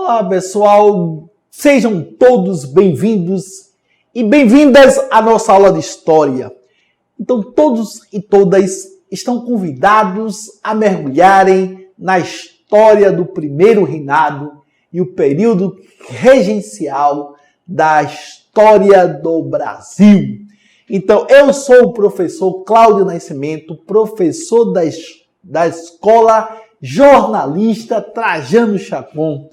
Olá, pessoal, sejam todos bem-vindos e bem-vindas à nossa aula de História. Então, todos e todas estão convidados a mergulharem na história do primeiro reinado e o período regencial da história do Brasil. Então, eu sou o professor Cláudio Nascimento, professor da Escola Jornalista Trajano Chacon.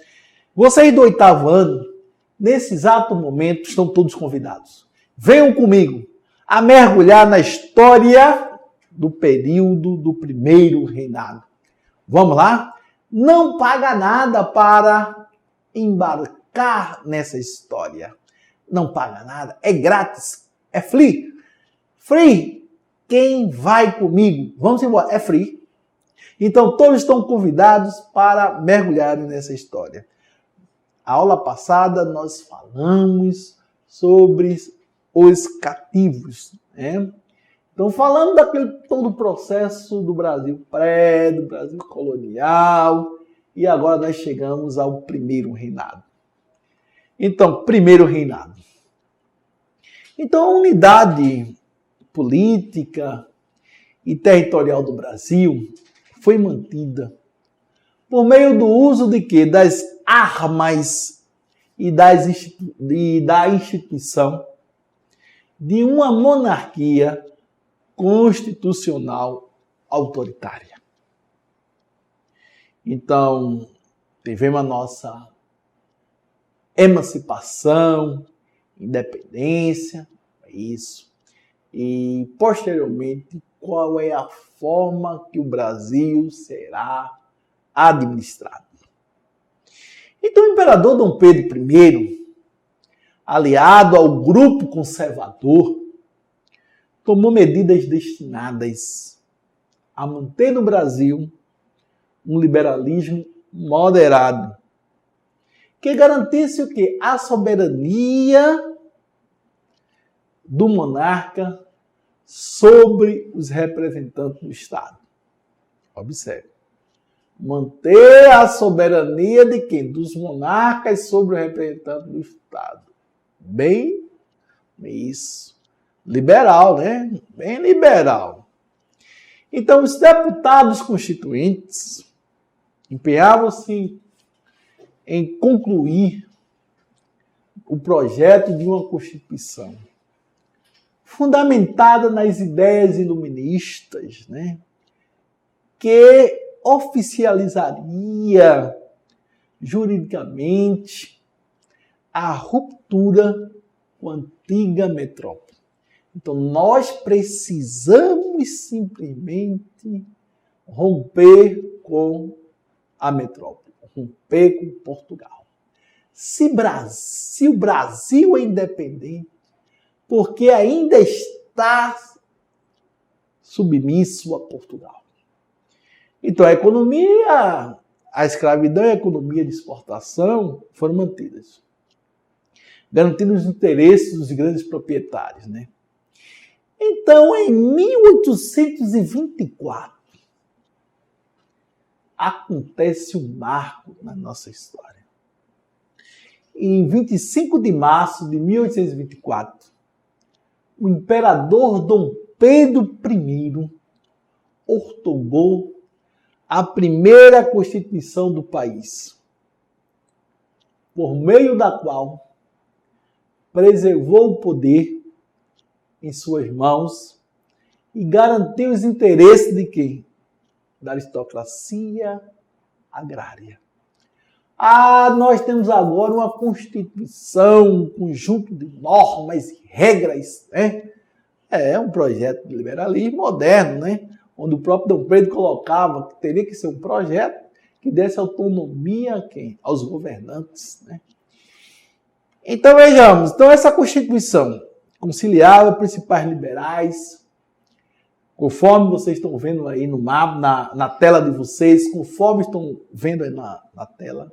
Vocês do 8º ano, nesse exato momento, estão todos convidados. Venham comigo a mergulhar na história do período do primeiro reinado. Vamos lá? Não paga nada para embarcar nessa história. Não paga nada, é grátis, é free. Free! Quem vai comigo? Vamos embora, é free. Então, todos estão convidados para mergulharem nessa história. A aula passada, nós falamos sobre os cativos, né? Então, falando daquele todo o processo do Brasil do Brasil colonial, e agora nós chegamos ao primeiro reinado. Então, primeiro reinado. Então, a unidade política e territorial do Brasil foi mantida por meio do uso de quê? Das armas e da instituição de uma monarquia constitucional autoritária. Então, tivemos a nossa emancipação, independência, isso. E, posteriormente, qual é a forma que o Brasil será administrado. Então, o imperador Dom Pedro I, aliado ao grupo conservador, tomou medidas destinadas a manter no Brasil um liberalismo moderado, que garantisse o quê? A soberania do monarca sobre os representantes do Estado. Observe. Manter a soberania de quem? Dos monarcas sobre o representante do Estado. Bem, isso. Liberal, né? Bem liberal. Então, os deputados constituintes empenhavam-se em concluir o projeto de uma Constituição fundamentada nas ideias iluministas, né? Que oficializaria juridicamente a ruptura com a antiga metrópole. Então, nós precisamos simplesmente romper com a metrópole, romper com Portugal. Se o Brasil é independente, porque ainda está submisso a Portugal. Então, a economia, a escravidão e a economia de exportação foram mantidas, garantindo os interesses dos grandes proprietários, né? Então, em 1824, acontece um marco na nossa história. Em 25 de março de 1824, o imperador Dom Pedro I outorgou a primeira Constituição do país, por meio da qual preservou o poder em suas mãos e garantiu os interesses de quem? Da aristocracia agrária. Nós temos agora uma Constituição, um conjunto de normas e regras, né? É um projeto de liberalismo moderno, né? Onde o próprio Dom Pedro colocava que teria que ser um projeto que desse autonomia a quem? Aos governantes, né? Então, vejamos. Então, essa Constituição conciliava principais liberais, conforme vocês estão vendo aí no mapa, na tela de vocês, conforme estão vendo aí na tela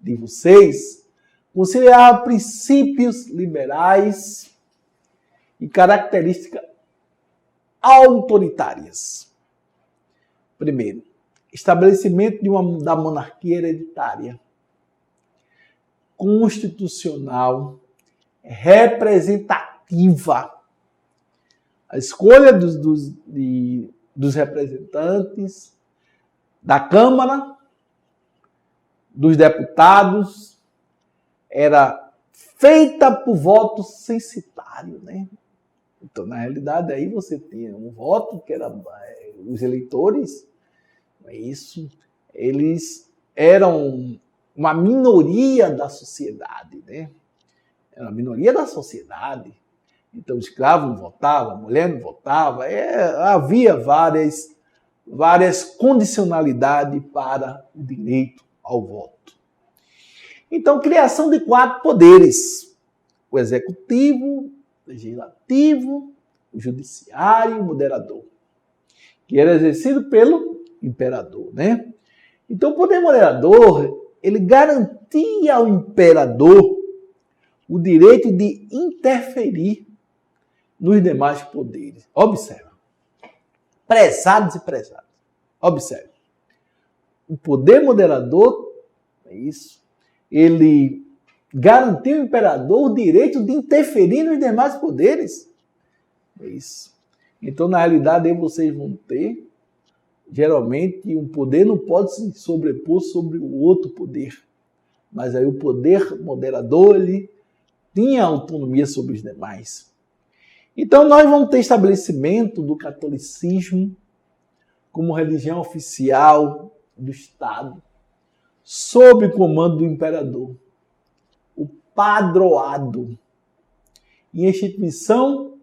de vocês, conciliava princípios liberais e características autoritárias. Primeiro, estabelecimento da monarquia hereditária. constitucional, representativa. A escolha dos representantes da Câmara, dos deputados, era feita por voto censitário, né? Então, na realidade, aí você tinha um voto que era os eleitores, isso, eles eram uma minoria da sociedade, né? Era uma minoria da sociedade. Então, o escravo não votava, a mulher não votava, havia várias condicionalidades para o direito ao voto. Então, criação de 4 poderes: o executivo, o legislativo, o judiciário e o moderador, que era exercido pelo imperador, né? Então, o poder moderador, ele garantia ao imperador o direito de interferir nos demais poderes. Observa. Prezados e prezadas. Observe. O poder moderador, é isso, ele garantiu ao imperador o direito de interferir nos demais poderes. É isso. Então, na realidade, aí vocês vão ter, geralmente, um poder não pode se sobrepor sobre o outro poder. Mas aí o poder moderador, ele tinha autonomia sobre os demais. Então, nós vamos ter estabelecimento do catolicismo como religião oficial do Estado, sob o comando do imperador, o padroado, e a instituição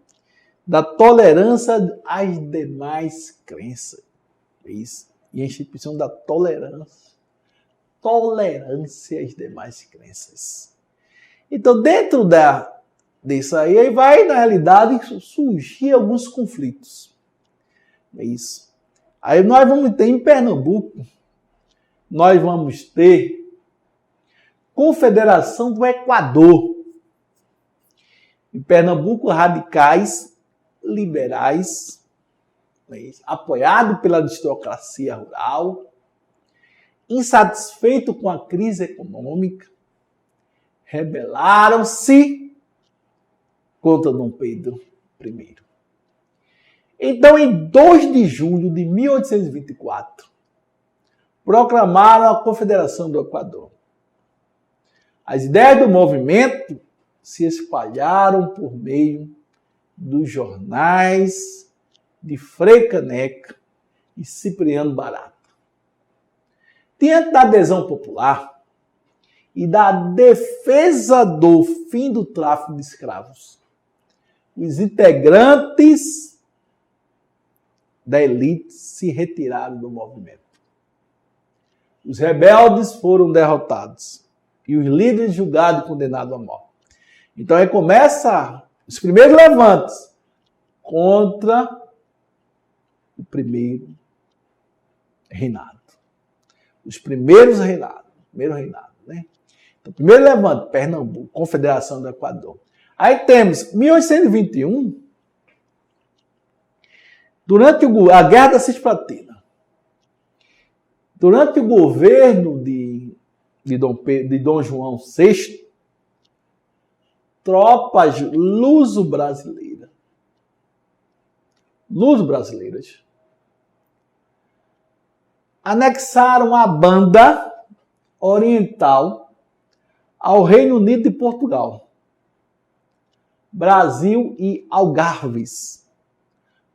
da tolerância às demais crenças. Isso. E a instituição da tolerância às demais crenças. Então, dentro disso aí vai, na realidade, surgir alguns conflitos. É isso. Aí nós vamos ter em Pernambuco, nós vamos ter Confederação do Equador. Em Pernambuco, radicais, liberais, apoiado pela aristocracia rural, insatisfeito com a crise econômica, rebelaram-se contra Dom Pedro I. Então, em 2 de julho de 1824, proclamaram a Confederação do Equador. As ideias do movimento se espalharam por meio dos jornais de Frei Caneca e Cipriano Barata. Diante da adesão popular e da defesa do fim do tráfico de escravos, os integrantes da elite se retiraram do movimento. Os rebeldes foram derrotados e os líderes julgados e condenados à morte. Então aí começa os primeiros levantes contra o primeiro reinado. Os primeiros reinados. Primeiro reinado, né? Então, primeiro levante, Pernambuco, Confederação do Equador. Aí temos 1821, durante a Guerra da Cisplatina, durante o governo de Dom João VI, tropas luso-brasileiras anexaram a banda oriental ao Reino Unido e Portugal, Brasil e Algarves,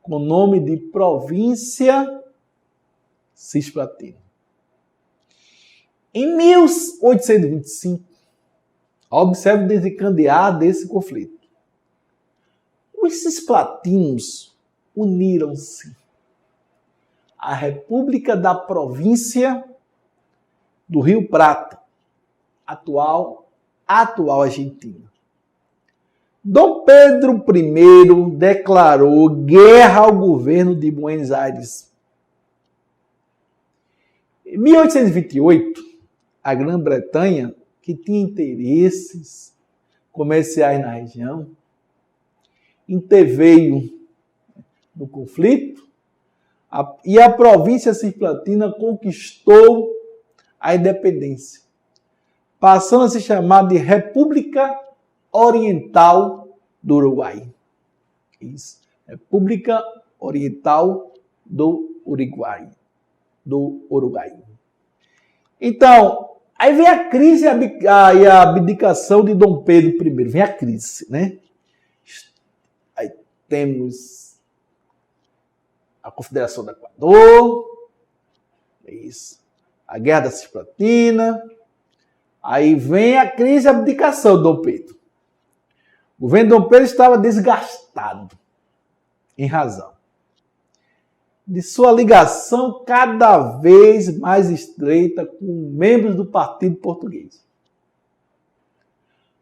com o nome de Província Cisplatina. Em 1825, observe o desencadear desse conflito. Os cisplatinos uniram-se à República da Província do Rio Prata, atual Argentina. Dom Pedro I declarou guerra ao governo de Buenos Aires. Em 1828, a Grã-Bretanha, que tinha interesses comerciais na região, interveio no conflito e a província cisplatina conquistou a independência. passando a se chamar de República Oriental do Uruguai. Isso. República Oriental do Uruguai. Então, aí vem a crise e a abdicação de Dom Pedro I. Vem a crise, né? Aí temos a Confederação do Equador, isso. A Guerra da Cisplatina. Aí vem a crise e a abdicação de Dom Pedro. O governo de Dom Pedro estava desgastado, em razão de sua ligação cada vez mais estreita com membros do Partido Português,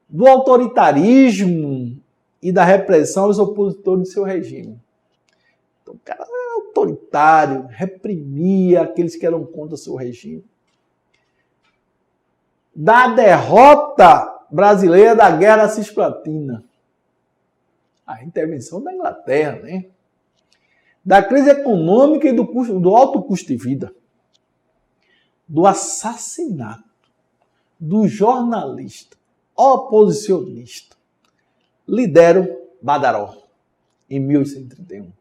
do autoritarismo e da repressão aos opositores do seu regime. Então, o cara era autoritário, reprimia aqueles que eram contra o seu regime. Da derrota brasileira da Guerra da Cisplatina, a intervenção da Inglaterra, né? Da crise econômica e do alto custo de vida, do assassinato do jornalista oposicionista Lidério Badaró, em 1831.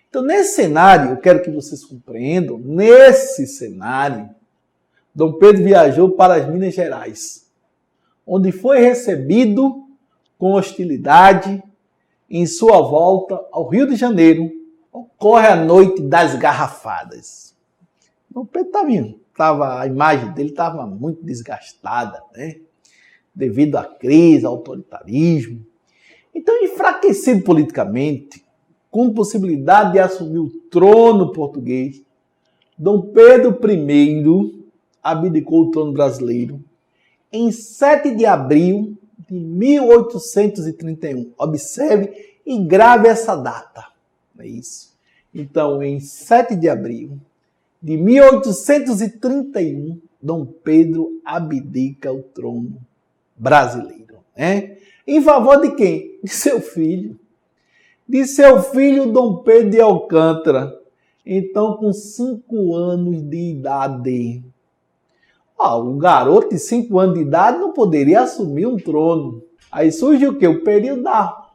Então, nesse cenário, eu quero que vocês compreendam, nesse cenário, Dom Pedro viajou para as Minas Gerais, onde foi recebido com hostilidade. Em sua volta ao Rio de Janeiro, ocorre a Noite das Garrafadas. Dom Pedro a imagem dele estava muito desgastada, né? Devido à crise, ao autoritarismo. Então, enfraquecido politicamente, com possibilidade de assumir o trono português, Dom Pedro I abdicou o trono brasileiro em 7 de abril de 1831. Observe e grave essa data. É isso. Então, em 7 de abril de 1831, Dom Pedro abdica o trono brasileiro. Né? Em favor de quem? De seu filho. De seu filho Dom Pedro de Alcântara. Então, com 5 anos de idade. Um garoto de 5 anos de idade não poderia assumir um trono. Aí surge o quê? O período da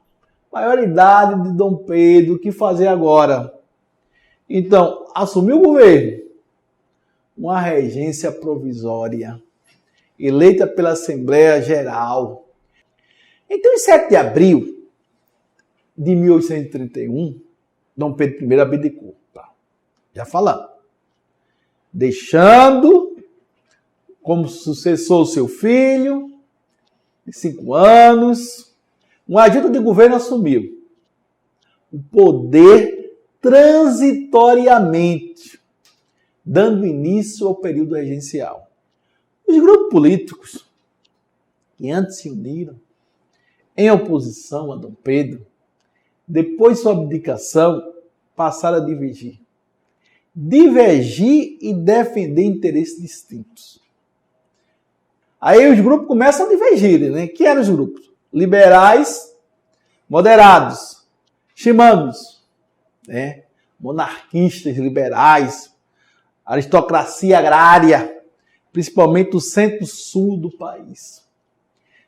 maioridade de Dom Pedro. O que fazer agora? Então, assumiu o governo. Uma regência provisória, eleita pela Assembleia Geral. Então, em 7 de abril de 1831, Dom Pedro I abdicou. Já falando. Deixando como sucessor seu filho, de 5 anos, um adjunto de governo assumiu o poder transitoriamente, dando início ao período regencial. Os grupos políticos que antes se uniram em oposição a Dom Pedro, depois de sua abdicação, passaram a divergir. Divergir e defender interesses distintos. Aí os grupos começam a divergir, né? Que eram os grupos? Liberais, moderados, chimangos, né? Monarquistas, liberais, aristocracia agrária, principalmente o centro-sul do país.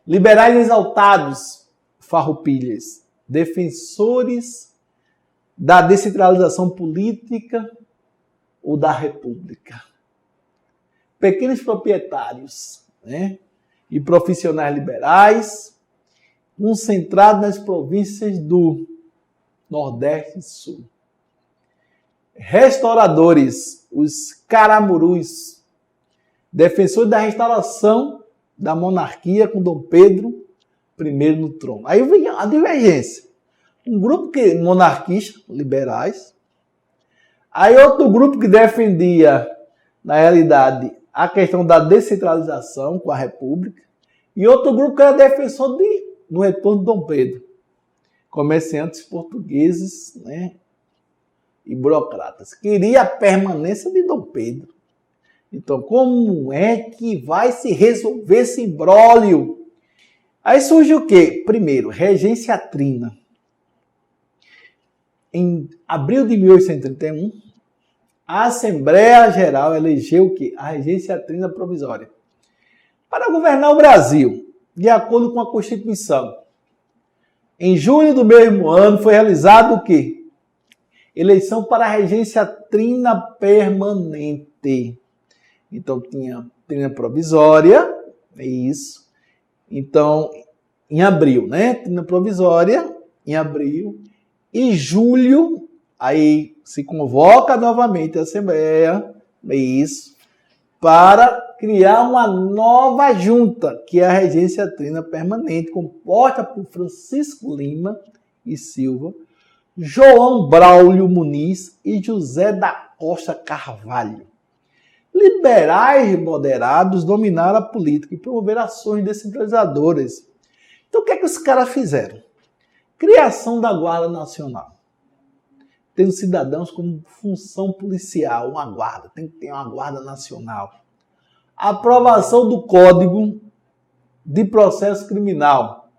Liberais exaltados, farroupilhas, defensores da descentralização política ou da república. Pequenos proprietários, né? E profissionais liberais, concentrados nas províncias do Nordeste e Sul. Restauradores, os caramurus, defensores da restauração da monarquia com Dom Pedro I no trono. Aí vem a divergência. Um grupo que monarquista, liberais. Aí outro grupo que defendia, na realidade, a questão da descentralização com a República. E outro grupo que era defensor do retorno de Dom Pedro. Comerciantes portugueses, né, e burocratas. Queria a permanência de Dom Pedro. Então, como é que vai se resolver esse imbróglio? Aí surge o quê? Primeiro, regência trina. Em abril de 1831, a Assembleia Geral elegeu o quê? A regência trina provisória. para governar o Brasil, de acordo com a Constituição. Em junho do mesmo ano foi realizado o quê? Eleição para a regência trina permanente. Então tinha trina provisória, é isso. Então, em abril, né? Trina provisória, em abril. Em julho, aí se convoca novamente a Assembleia, é isso, para criar uma nova junta, que é a regência trina permanente, composta por Francisco Lima e Silva, João Braulio Muniz e José da Costa Carvalho. Liberais e moderados dominaram a política e promoveram ações descentralizadoras. Então o que é que os caras fizeram? Criação da Guarda Nacional. Tendo cidadãos como função policial, uma guarda, tem que ter uma Guarda Nacional. Aprovação do Código de Processo Criminal,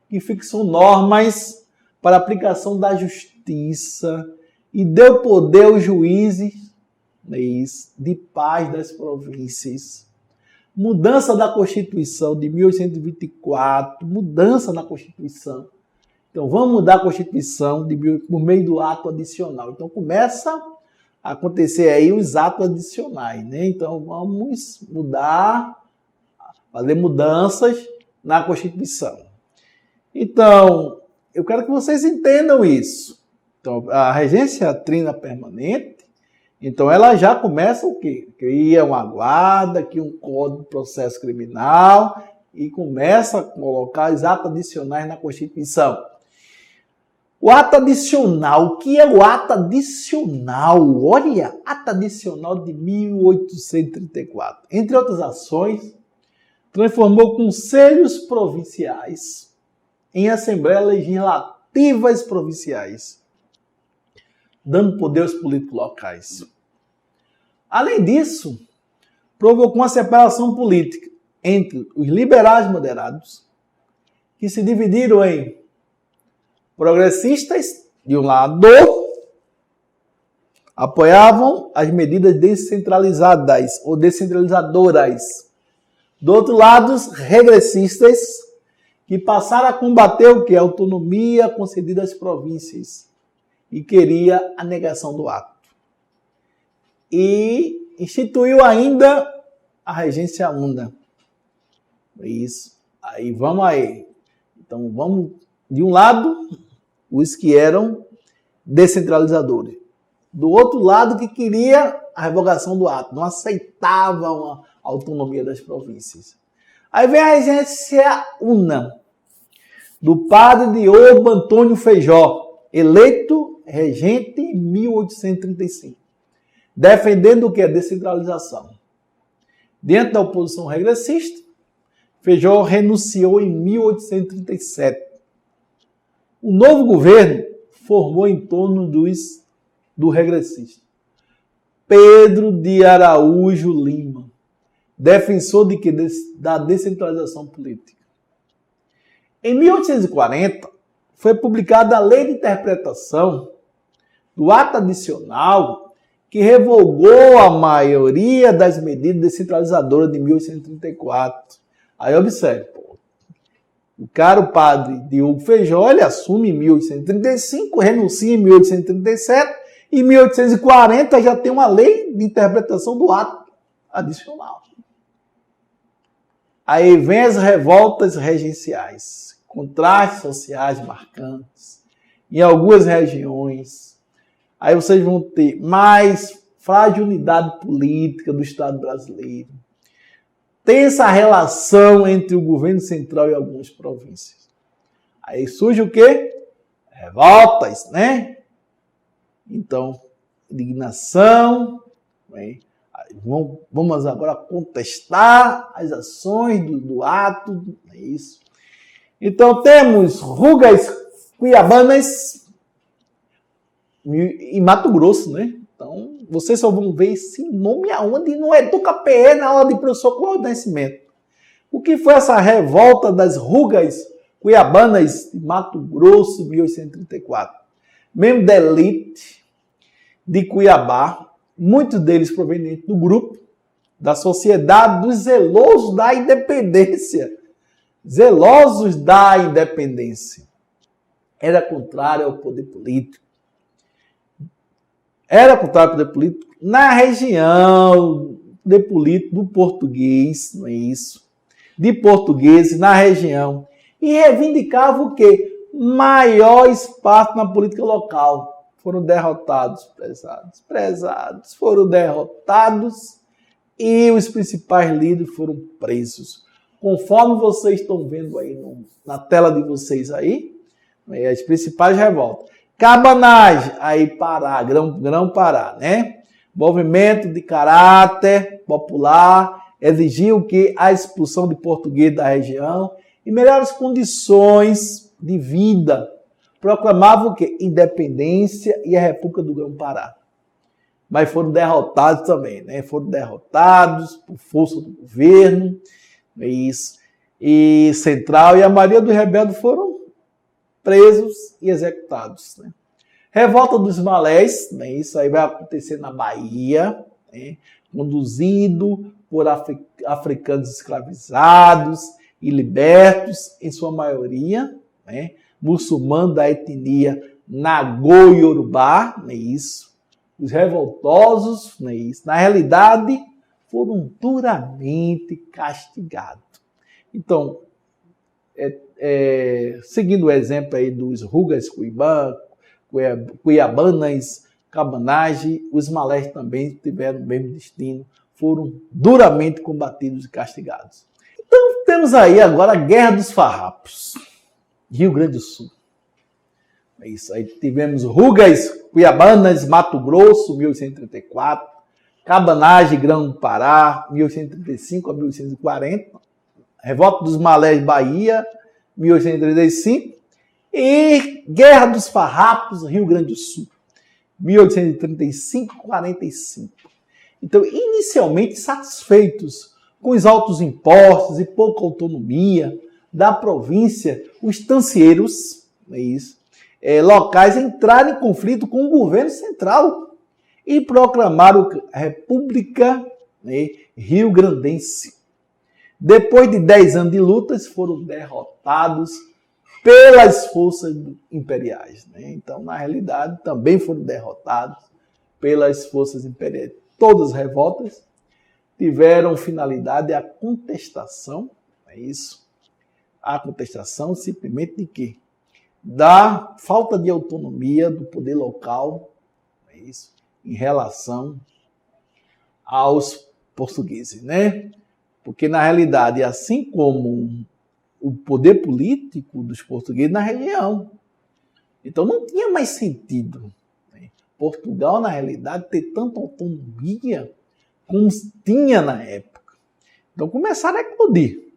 que fixou normas para aplicação da justiça e deu poder aos juízes de paz das províncias. Mudança da Constituição de 1824, mudança na Constituição. Então, vamos mudar a Constituição por meio do ato adicional. Então, começa a acontecer aí os atos adicionais, né? Então, vamos mudar, fazer mudanças na Constituição. Então, eu quero que vocês entendam isso. Então, a regência trina permanente, então ela já começa o quê? Cria uma guarda, cria um código de processo criminal e começa a colocar os atos adicionais na Constituição. O ato adicional, o que é o ato adicional? Olha, ato adicional de 1834. Entre outras ações, transformou conselhos provinciais em assembleias legislativas provinciais, dando poder aos políticos locais. Além disso, provocou uma separação política entre os liberais moderados, que se dividiram em progressistas, de um lado, apoiavam as medidas descentralizadas ou descentralizadoras. Do outro lado, regressistas, que passaram a combater o que? A autonomia concedida às províncias e queria a negação do ato. E instituiu ainda a regência única. Isso. Aí vamos aí. Então vamos, de um lado, os que eram descentralizadores. Do outro lado, que queria a revogação do ato, não aceitavam a autonomia das províncias. Aí vem a regência única, do padre Diogo Antônio Feijó, eleito regente em 1835, defendendo o que? A descentralização. Diante da oposição regressista, Feijó renunciou em 1837. O novo governo formou em torno do regressista Pedro de Araújo Lima, defensor de que? Da descentralização política. Em 1840, foi publicada a Lei de Interpretação do Ato Adicional, que revogou a maioria das medidas descentralizadoras de 1834. Aí observe, o padre Diogo Feijó, ele assume em 1835, renuncia em 1837, e em 1840 já tem uma lei de interpretação do ato adicional. Aí vem as revoltas regenciais, contrastes sociais marcantes, em algumas regiões. Aí vocês vão ter mais fragilidade política do Estado brasileiro. Tem essa relação entre o governo central e algumas províncias. Aí surge o quê? Revoltas, né? Então, indignação. Bem, vamos agora contestar as ações do ato. É isso. Então, temos rugas cuiabanas em Mato Grosso, né? Então, vocês só vão ver esse nome aonde no EducaPE na aula de professor Cláudio Nascimento. O que foi essa revolta das rugas cuiabanas de Mato Grosso, 1834? Membros da elite de Cuiabá, muitos deles provenientes do grupo da sociedade dos zelosos da independência. Zelosos da independência. Era contrário ao poder político. Era contrário ao poder político na região poder político do português, não é isso? De portugueses na região. E reivindicava o quê? Maior espaço na política local. Foram derrotados, prezados. Foram derrotados e os principais líderes foram presos. Conforme vocês estão vendo aí na tela de vocês aí, as principais revoltas. Cabanagem, aí Pará, Grão-Pará, né? Movimento de caráter popular exigiu que a expulsão de português da região e melhores condições de vida. Proclamava o quê? Independência e a República do Grão-Pará. Mas foram derrotados também, né? Foram derrotados por força do governo, isso, e central, e a maioria dos rebeldes foram presos e executados, né? Revolta dos Malés, né? Isso aí vai acontecer na Bahia, né? Conduzido por africanos escravizados e libertos, em sua maioria, né? Muçulmanos da etnia Nagô-Yorubá, né? Isso. Os revoltosos, né? Isso. Na realidade, foram duramente castigados. Então, seguindo o exemplo aí dos Rugas Cuiabanas, Cabanagem, os Malés também tiveram o mesmo destino, foram duramente combatidos e castigados. Então, temos aí agora a Guerra dos Farrapos, Rio Grande do Sul. É isso aí, tivemos Rugas Cuiabanas, Mato Grosso, 1834, Cabanagem, Grão-Pará, 1835 a 1840, Revolta dos Malés, Bahia, 1835, e Guerra dos Farrapos, Rio Grande do Sul, 1835 a 45. Então, inicialmente satisfeitos com os altos impostos e pouca autonomia da província, os estancieiros, locais entraram em conflito com o governo central e proclamaram a República Rio-Grandense. Depois de 10 anos de lutas, foram derrotados pelas forças imperiais. Então, na realidade, também foram derrotados pelas forças imperiais. Todas as revoltas tiveram finalidade a contestação, a contestação simplesmente de quê? Da falta de autonomia do poder local, em relação aos portugueses, né? Porque, na realidade, assim como o poder político dos portugueses na região, então não tinha mais sentido Portugal, na realidade, ter tanta autonomia como tinha na época. Então começaram a eclodir.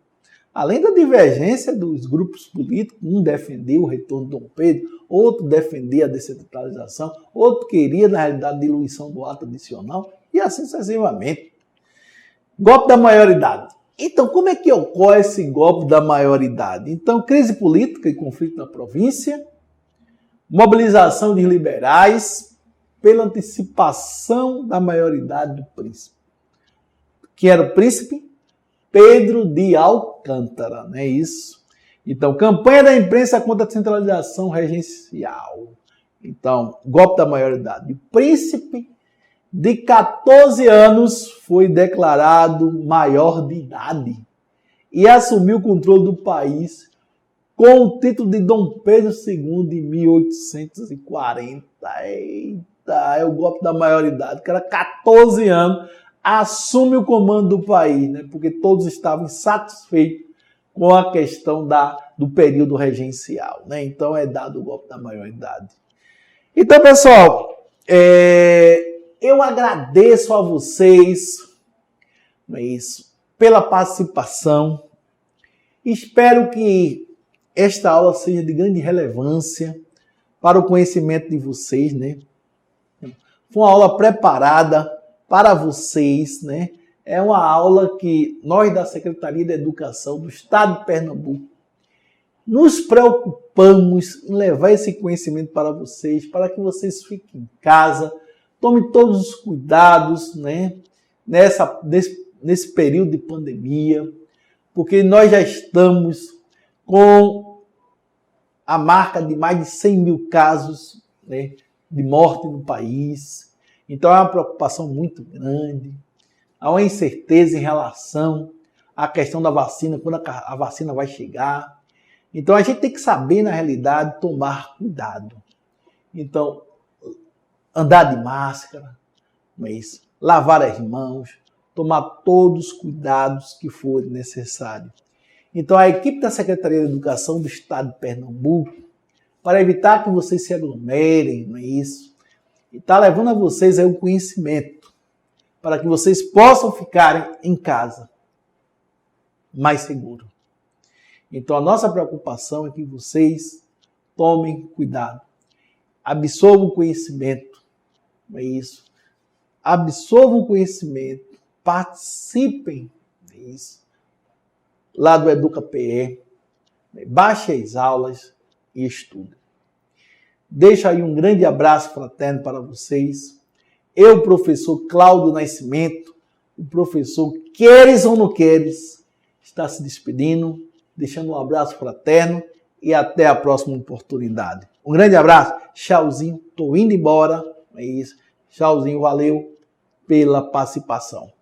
Além da divergência dos grupos políticos, um defendia o retorno de Dom Pedro, outro defendia a descentralização, outro queria, na realidade, a diluição do ato adicional, e assim sucessivamente. Golpe da maioridade. Então, como é que ocorre esse golpe da maioridade? Então, crise política e conflito na província, mobilização de liberais pela antecipação da maioridade do príncipe. Quem era o príncipe? Pedro de Alcântara, não é isso? Então, campanha da imprensa contra a centralização regencial. Então, golpe da maioridade. O príncipe de 14 anos foi declarado maior de idade e assumiu o controle do país com o título de Dom Pedro II de 1840. Eita, é o golpe da maioridade, que era 14 anos, assume o comando do país, né? Porque todos estavam insatisfeitos com a questão do período regencial, né? Então é dado o golpe da maioridade. Então, pessoal, eu agradeço a vocês pela participação. Espero que esta aula seja de grande relevância para o conhecimento de vocês, né? Foi uma aula preparada para vocês, né? É uma aula que nós da Secretaria de Educação do Estado de Pernambuco nos preocupamos em levar esse conhecimento para vocês, para que vocês fiquem em casa, tomem todos os cuidados, né? nesse período de pandemia, porque nós já estamos com a marca de mais de 100 mil casos, né, de morte no país. Então é uma preocupação muito grande. Há uma incerteza em relação à questão da vacina, quando a vacina vai chegar. Então a gente tem que saber, na realidade, tomar cuidado. Então, andar de máscara, mas lavar as mãos, tomar todos os cuidados que forem necessários. Então a equipe da Secretaria de Educação do Estado de Pernambuco, para evitar que vocês se aglomerem, não é isso? E está levando a vocês aí o conhecimento, para que vocês possam ficarem em casa mais seguro. Então a nossa preocupação é que vocês tomem cuidado, absorvam o conhecimento, não é isso? Absorvam o conhecimento, participem disso, lá do EducaPE, baixe as aulas e estude. Deixo aí um grande abraço fraterno para vocês. Eu, professor Cláudio Nascimento, o professor queres ou não queres, está se despedindo, deixando um abraço fraterno e até a próxima oportunidade. Um grande abraço, tchauzinho, tô indo embora, é isso, tchauzinho, valeu pela participação.